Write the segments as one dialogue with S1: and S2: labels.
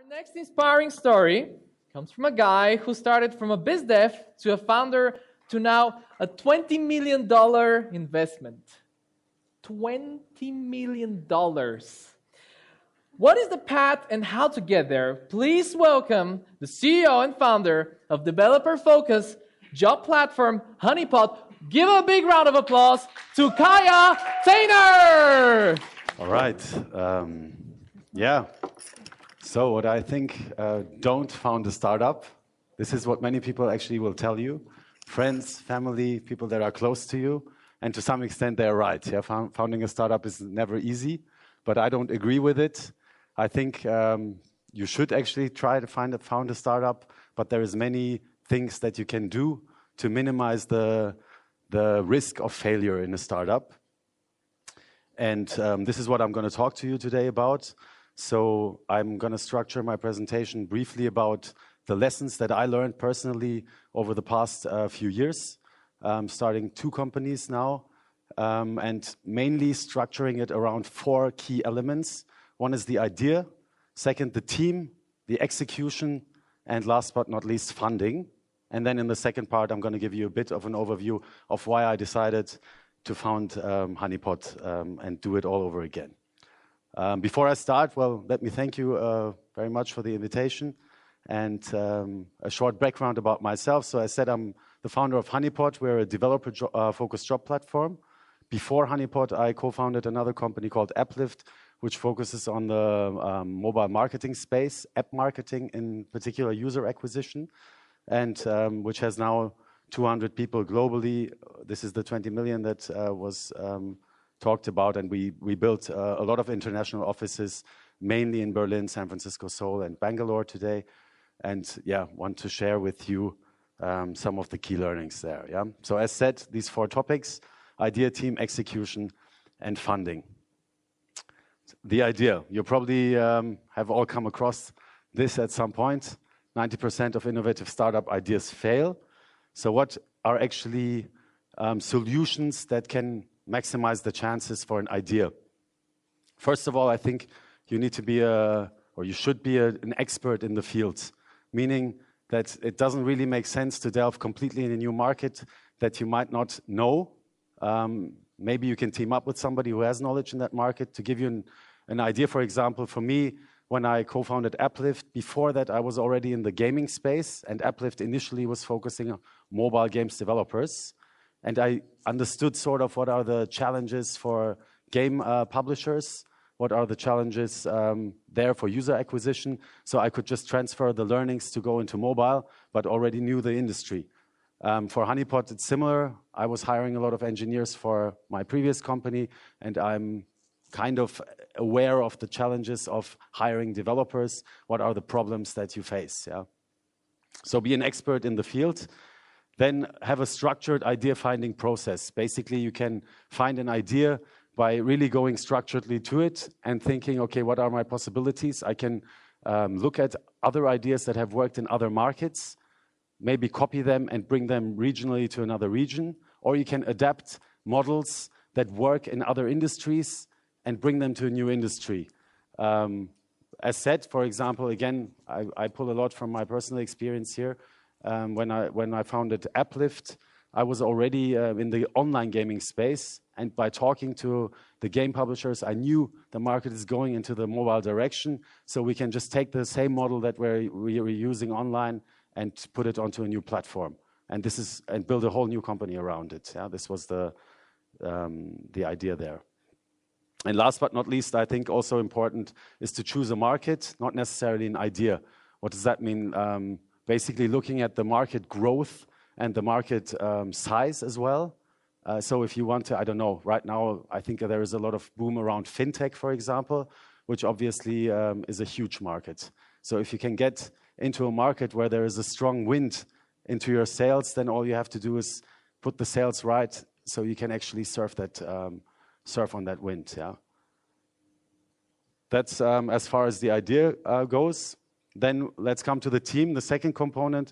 S1: Our next inspiring story comes from a guy who started from a BizDev to a founder to now a $20 million investment. $20 million. What is the path and how to get there? Please welcome the CEO and founder of developer-focused job platform Honeypot. Give a big round of applause to Kaya Tainer.
S2: All right. Yeah. So what I think, don't found a startup. This is what many people actually will tell you. Friends, family, people that are close to you. And to some extent, they're right. Yeah, founding a startup is never easy, but I don't agree with it. I think you should actually try to found a startup, but there is many things that you can do to minimize the risk of failure in a startup. And this is what I'm going to talk to you today about. So I'm going to structure my presentation briefly about the lessons that I learned personally over the past few years, starting 2 companies now, and mainly structuring it around 4 key elements. One is the idea, second, the team, the execution, and last but not least, funding. And then in the second part, I'm going to give you a bit of an overview of why I decided to found Honeypot and do it all over again. Before I start, well, let me thank you very much for the invitation and a short background about myself. So I said I'm the founder of Honeypot. We're a developer-focused job platform. Before Honeypot, I co-founded another company called Applift, which focuses on the mobile marketing space, app marketing, in particular user acquisition, and which has now 200 people globally. This is the 20 million that was talked about, and we built a lot of international offices, mainly in Berlin, San Francisco, Seoul, and Bangalore today. And yeah, want to share with you some of the key learnings there. Yeah. So as said, these 4 topics: idea, team, execution, and funding. The idea, you probably have all come across this at some point. 90% of innovative startup ideas fail. So what are actually solutions that can maximize the chances for an idea? First of all, I think you need to be you should be an expert in the field, meaning that it doesn't really make sense to delve completely in a new market that you might not know. Maybe you can team up with somebody who has knowledge in that market. To give you an idea, for example, for me, when I co-founded Applift, before that I was already in the gaming space, and Applift initially was focusing on mobile games developers. And I understood sort of what are the challenges for game publishers, what are the challenges there for user acquisition. So I could just transfer the learnings to go into mobile, but already knew the industry. For Honeypot, it's similar. I was hiring a lot of engineers for my previous company, and I'm kind of aware of the challenges of hiring developers. What are the problems that you face? Yeah. So be an expert in the field. Then have a structured idea finding process. Basically, you can find an idea by really going structuredly to it and thinking, okay, what are my possibilities? I can look at other ideas that have worked in other markets, maybe copy them and bring them regionally to another region, or you can adapt models that work in other industries and bring them to a new industry. As said, for example, again, I pull a lot from my personal experience here. When I founded Applift, I was already in the online gaming space, and by talking to the game publishers, I knew the market is going into the mobile direction, so we can just take the same model that we were using online and put it onto a new platform, and build a whole new company around it. Yeah, this was the idea there. And last but not least, I think also important is to choose a market, not necessarily an idea. What does that mean? Basically looking at the market growth and the market size as well. So if you want to, I don't know, right now I think there is a lot of boom around fintech, for example, which obviously is a huge market. So if you can get into a market where there is a strong wind into your sales, then all you have to do is put the sales right so you can actually surf on that wind. Yeah. That's as far as the idea goes. Then let's come to the team, the second component.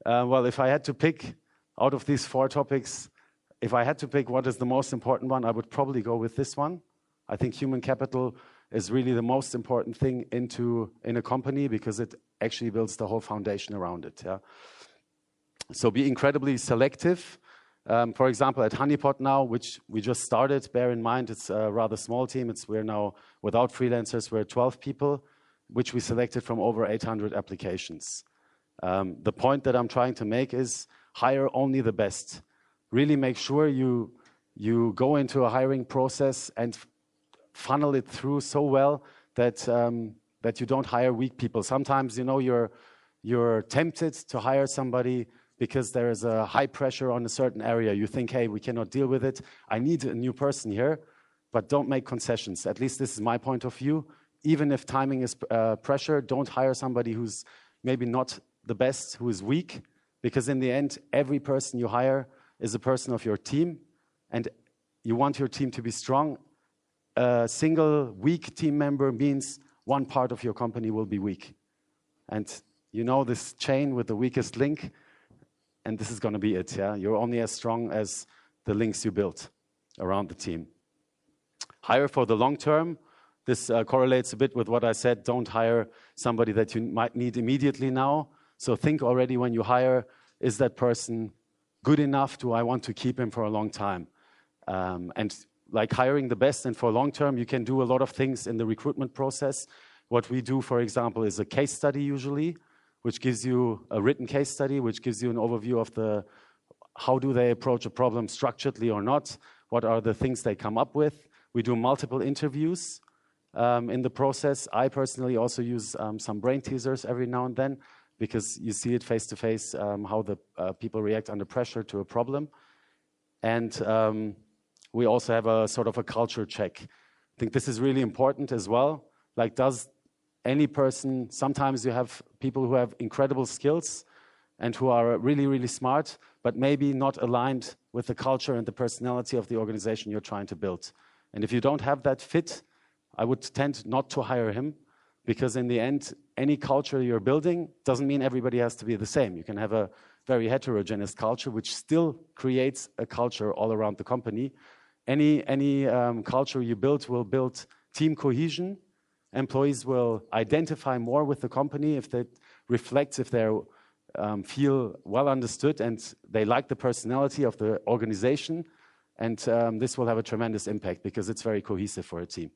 S2: Well, if I had to pick out of these 4 topics, if I had to pick what is the most important one, I would probably go with this one. I think human capital is really the most important thing in a company, because it actually builds the whole foundation around it. Yeah. So be incredibly selective. For example, at Honeypot now, which we just started, bear in mind it's a rather small team. We're now, without freelancers, we're 12 people, which we selected from over 800 applications. The point that I'm trying to make is hire only the best. Really make sure you go into a hiring process and funnel it through so well that that you don't hire weak people. Sometimes, you know, you're tempted to hire somebody because there is a high pressure on a certain area. You think, hey, we cannot deal with it. I need a new person here, but don't make concessions. At least this is my point of view. Even if timing is pressure, don't hire somebody who's maybe not the best, who is weak, because in the end, every person you hire is a person of your team, and you want your team to be strong. A single weak team member means one part of your company will be weak. And you know this chain with the weakest link, and this is going to be it. Yeah, you're only as strong as the links you built around the team. Hire for the long term. This correlates a bit with what I said. Don't hire somebody that you might need immediately now. So think already when you hire, is that person good enough? Do I want to keep him for a long time? And like hiring the best and for long term, you can do a lot of things in the recruitment process. What we do, for example, is a case study usually, which gives you a written case study, which gives you an overview of how do they approach a problem structuredly or not, what are the things they come up with. We do multiple interviews in the process. I personally also use some brain teasers every now and then, because you see it face to face, how the people react under pressure to a problem. And we also have a sort of a culture check. I think this is really important as well. Like, does any person, sometimes you have people who have incredible skills and who are really, really smart, but maybe not aligned with the culture and the personality of the organization you're trying to build. And if you don't have that fit, I would tend not to hire him, because in the end, any culture you're building doesn't mean everybody has to be the same. You can have a very heterogeneous culture, which still creates a culture all around the company. Any culture you build will build team cohesion. Employees will identify more with the company if they reflect, if they feel well understood and they like the personality of the organization. And this will have a tremendous impact because it's very cohesive for a team.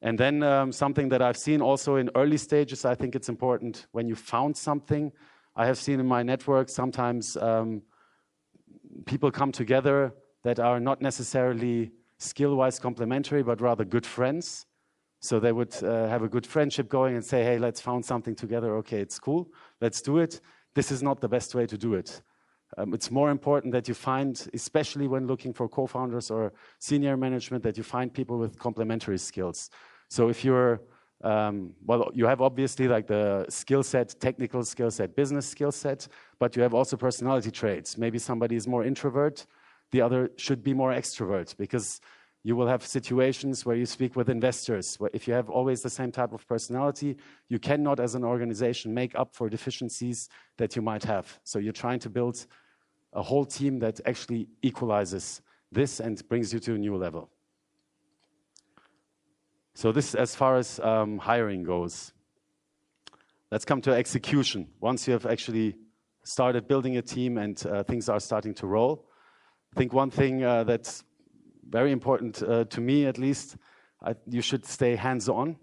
S2: And then something that I've seen also in early stages, I think it's important when you found something. I have seen in my network sometimes people come together that are not necessarily skill-wise complementary, but rather good friends. So they would have a good friendship going and say, hey, let's found something together. Okay, it's cool. Let's do it. This is not the best way to do it. It's more important that you find, especially when looking for co-founders or senior management, that you find people with complementary skills. So if you're, well, you have obviously like the skill set, technical skill set, business skill set, but you have also personality traits. Maybe somebody is more introvert, the other should be more extrovert, because you will have situations where you speak with investors, where if you have always the same type of personality, you cannot as an organization make up for deficiencies that you might have. So you're trying to build a whole team that actually equalizes this and brings you to a new level. So this as far as hiring goes. Let's come to execution. Once you have actually started building a team and things are starting to roll, I think one thing that's very important to me, at least, you should stay hands-on,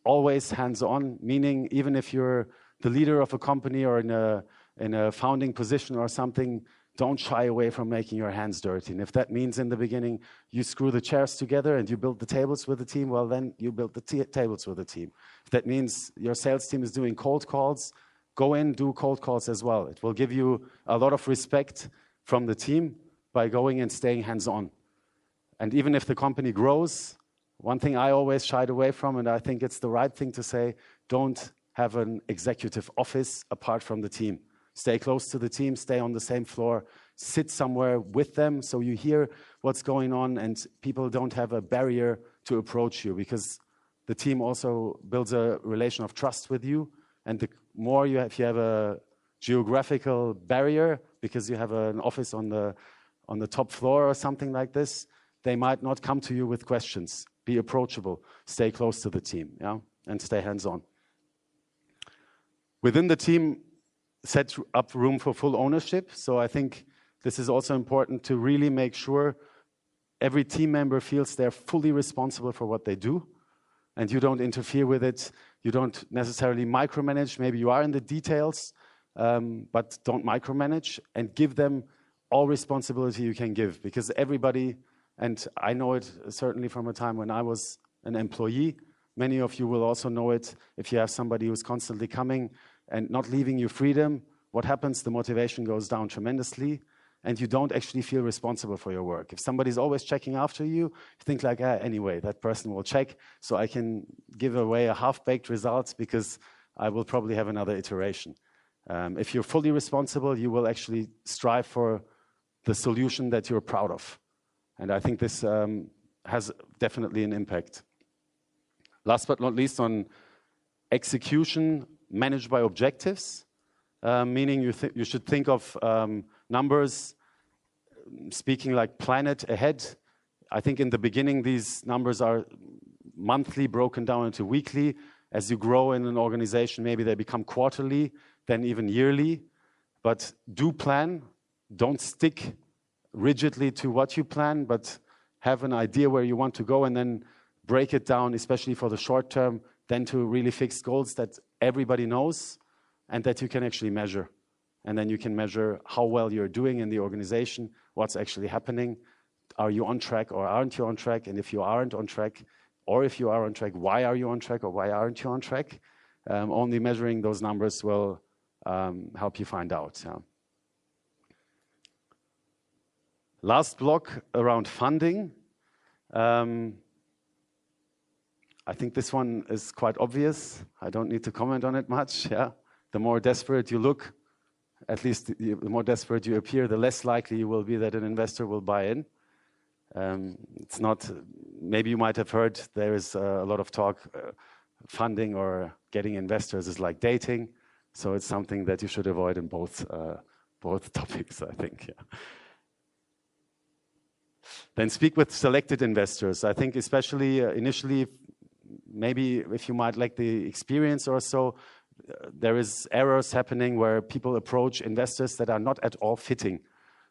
S2: always hands-on, meaning even if you're the leader of a company or in a founding position or something, don't shy away from making your hands dirty. And if that means in the beginning you screw the chairs together and you build the tables with the team, well, then you build the tables with the team. If that means your sales team is doing cold calls, go in, do cold calls as well. It will give you a lot of respect from the team by going and staying hands-on. And even if the company grows, one thing I always shied away from, and I think it's the right thing to say, don't have an executive office apart from the team. Stay close to the team, stay on the same floor, sit somewhere with them so you hear what's going on and people don't have a barrier to approach you, because the team also builds a relation of trust with you. And the more you have, if you have a geographical barrier because you have an office on the top floor or something like this, they might not come to you with questions. Be approachable, stay close to the team, yeah, and stay hands-on. Within the team, set up room for full ownership. So I think this is also important to really make sure every team member feels they're fully responsible for what they do, and you don't interfere with it. You don't necessarily micromanage. Maybe you are in the details, but don't micromanage, and give them all responsibility you can give, because everybody, and I know it certainly from a time when I was an employee, many of you will also know it, if you have somebody who's constantly coming and not leaving you freedom, what happens? The motivation goes down tremendously, and you don't actually feel responsible for your work. If somebody's always checking after you, you think like, anyway, that person will check, so I can give away a half-baked result because I will probably have another iteration. If you're fully responsible, you will actually strive for the solution that you're proud of. And I think this has definitely an impact. Last but not least, on execution managed by objectives, meaning you should think of numbers, speaking like planet ahead. I think in the beginning, these numbers are monthly, broken down into weekly. As you grow in an organization, maybe they become quarterly, then even yearly. But do plan. Don't stick rigidly to what you plan, but have an idea where you want to go, and then break it down, especially for the short term, then to really fixed goals that everybody knows and that you can actually measure. And then you can measure how well you're doing in the organization, what's actually happening. Are you on track or aren't you on track? And if you aren't on track, or if you are on track, why are you on track or why aren't you on track? Only measuring those numbers will help you find out. Yeah. Last block around funding. I think this one is quite obvious. I don't need to comment on it much. Yeah. The more desperate you look, at least the more desperate you appear, the less likely you will be that an investor will buy in. It's not, maybe you might have heard there is a lot of talk, funding or getting investors is like dating. So it's something that you should avoid in both topics, I think. Yeah. Then speak with selected investors. I think especially initially, maybe if you might lack the experience or so, there is errors happening where people approach investors that are not at all fitting.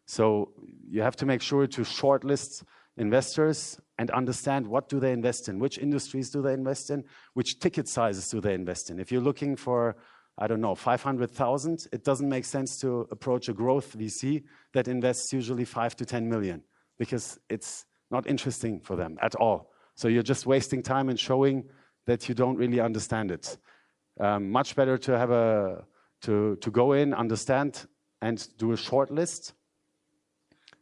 S2: So you have to make sure to shortlist investors and understand what do they invest in, which industries do they invest in, which ticket sizes do they invest in. If you're looking for, I don't know, 500,000, it doesn't make sense to approach a growth VC that invests usually 5 to 10 million, because it's not interesting for them at all. So you're just wasting time and showing that you don't really understand it. Much better to have to go in, understand, and do a short list,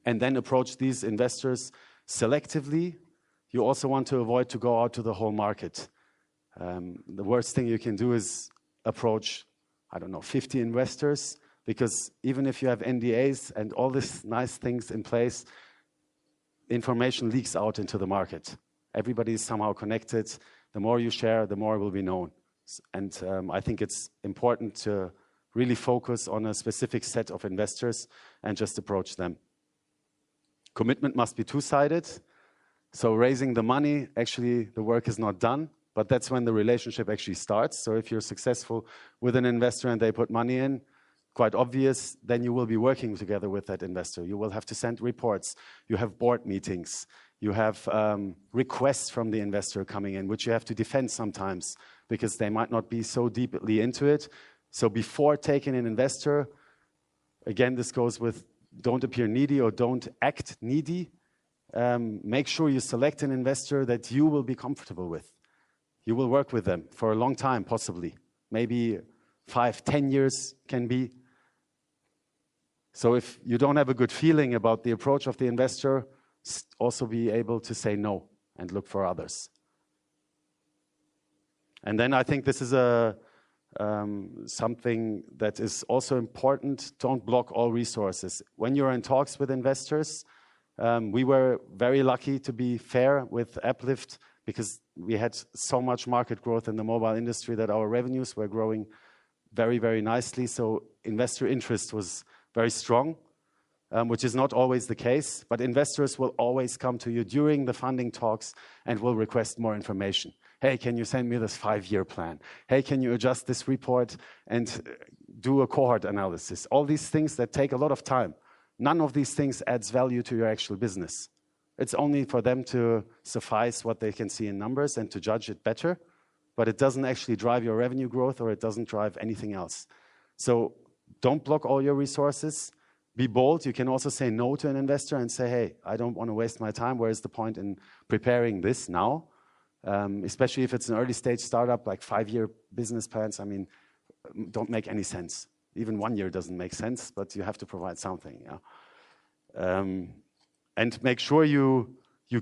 S2: and then approach these investors selectively. You also want to avoid to go out to the whole market. The worst thing you can do is approach, I don't know, 50 investors, because even if you have NDAs and all these nice things in place, information leaks out into the market. Everybody is somehow connected. The more you share, the more will be known. And I think it's important to really focus on a specific set of investors and just approach them. Commitment must be two-sided. So raising the money, actually the work is not done, but that's when the relationship actually starts. So if you're successful with an investor and they put money in, quite obvious, then you will be working together with that investor. You will have to send reports. You have board meetings. You have requests from the investor coming in, which you have to defend sometimes because they might not be so deeply into it. So before taking an investor, again, this goes with don't appear needy or don't act needy. Make sure you select an investor that you will be comfortable with. You will work with them for a long time, possibly. Maybe 5, 10 years can be. So if you don't have a good feeling about the approach of the investor, also be able to say no and look for others. And then I think this is something that is also important. Don't block all resources. When you're in talks with investors, we were very lucky to be fair with Applift because we had so much market growth in the mobile industry that our revenues were growing very, very nicely. So investor interest was very strong. which is not always the case, but investors will always come to you during the funding talks and will request more information. Hey, can you send me this 5-year plan? Hey, can you adjust this report and do a cohort analysis? All these things that take a lot of time. None of these things adds value to your actual business. It's only for them to suffice what they can see in numbers and to judge it better, but it doesn't actually drive your revenue growth, or it doesn't drive anything else. So don't block all your resources. Be bold. You can also say no to an investor and say, hey, I don't want to waste my time. Where is the point in preparing this now? Especially if it's an early stage startup, like 5-year business plans, I mean, don't make any sense. Even 1 year doesn't make sense, but you have to provide something. Yeah? And make sure you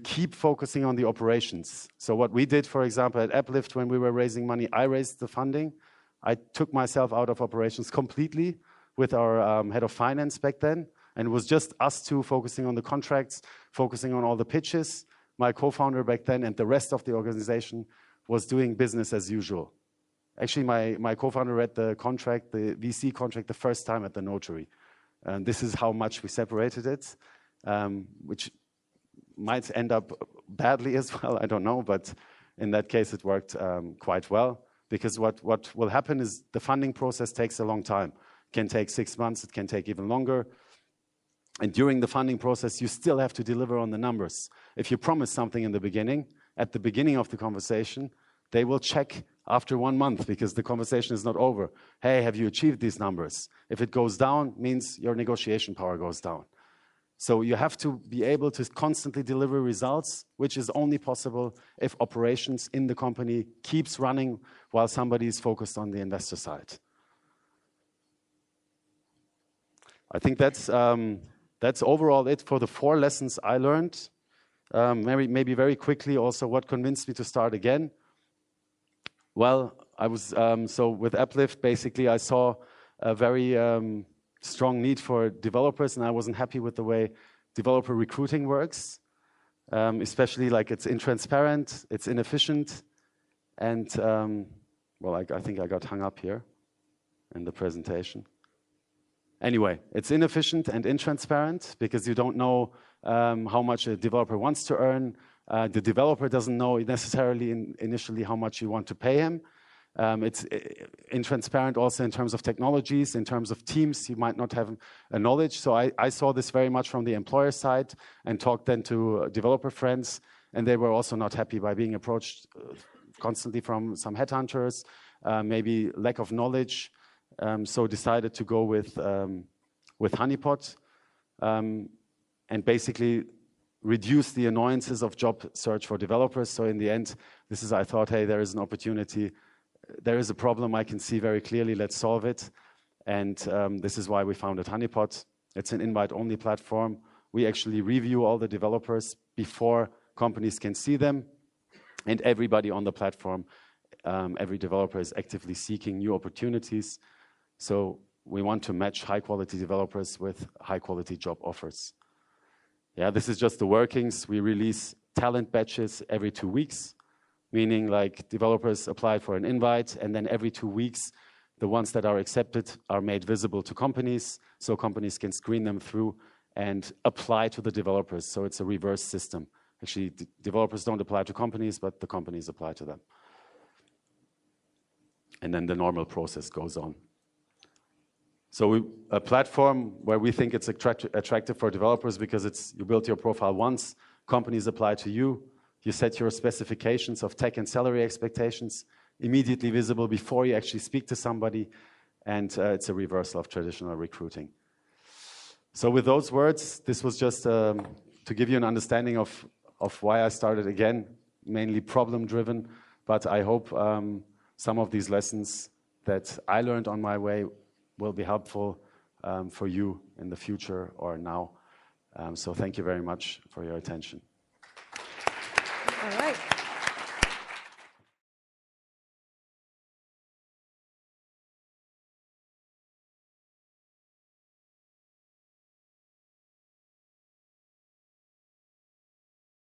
S2: keep focusing on the operations. So what we did, for example, at Applift, when we were raising money, I raised the funding. I took myself out of operations completely with our head of finance back then, and it was just us two focusing on the contracts, focusing on all the pitches. My co-founder back then and the rest of the organization was doing business as usual. Actually, my co-founder read the contract, the VC contract, the first time at the notary. And this is how much we separated it, which might end up badly as well, I don't know, but in that case it worked quite well, because what will happen is the funding process takes a long time. It can take 6 months, it can take even longer. And during the funding process, you still have to deliver on the numbers. If you promise something in the beginning, at the beginning of the conversation, they will check after 1 month, because the conversation is not over. Hey, have you achieved these numbers? If it goes down, means your negotiation power goes down. So you have to be able to constantly deliver results, which is only possible if operations in the company keeps running while somebody is focused on the investor side. I think that's overall it for the 4 lessons I learned. Maybe very quickly also what convinced me to start again. Well, I was so with Applift, basically I saw a very strong need for developers, and I wasn't happy with the way developer recruiting works, especially like it's intransparent, it's inefficient, and well, I think I got hung up here in the presentation. Anyway, it's inefficient and intransparent because you don't know how much a developer wants to earn. The developer doesn't know necessarily initially how much you want to pay him. It's intransparent also in terms of technologies, in terms of teams. You might not have a knowledge. So I saw this very much from the employer side and talked then to developer friends, and they were also not happy by being approached constantly from some headhunters, maybe lack of knowledge. So decided to go with Honeypot and basically reduce the annoyances of job search for developers. So in the end, I thought, hey, there is an opportunity. There is a problem I can see very clearly. Let's solve it. And this is why we founded Honeypot. It's an invite-only platform. We actually review all the developers before companies can see them. And everybody on the platform, every developer is actively seeking new opportunities. So we want to match high-quality developers with high-quality job offers. Yeah, this is just the workings. We release talent batches every 2 weeks, meaning like developers apply for an invite, and then every 2 weeks, the ones that are accepted are made visible to companies, so companies can screen them through and apply to the developers. So it's a reverse system. Actually, developers don't apply to companies, but the companies apply to them. And then the normal process goes on. So a platform where we think it's attractive for developers because you build your profile once, companies apply to you, you set your specifications of tech and salary expectations, immediately visible before you actually speak to somebody, and it's a reversal of traditional recruiting. So with those words, this was just to give you an understanding of why I started again, mainly problem-driven, but I hope some of these lessons that I learned on my way will be helpful for you in the future or now. So thank you very much for your attention.
S3: All right.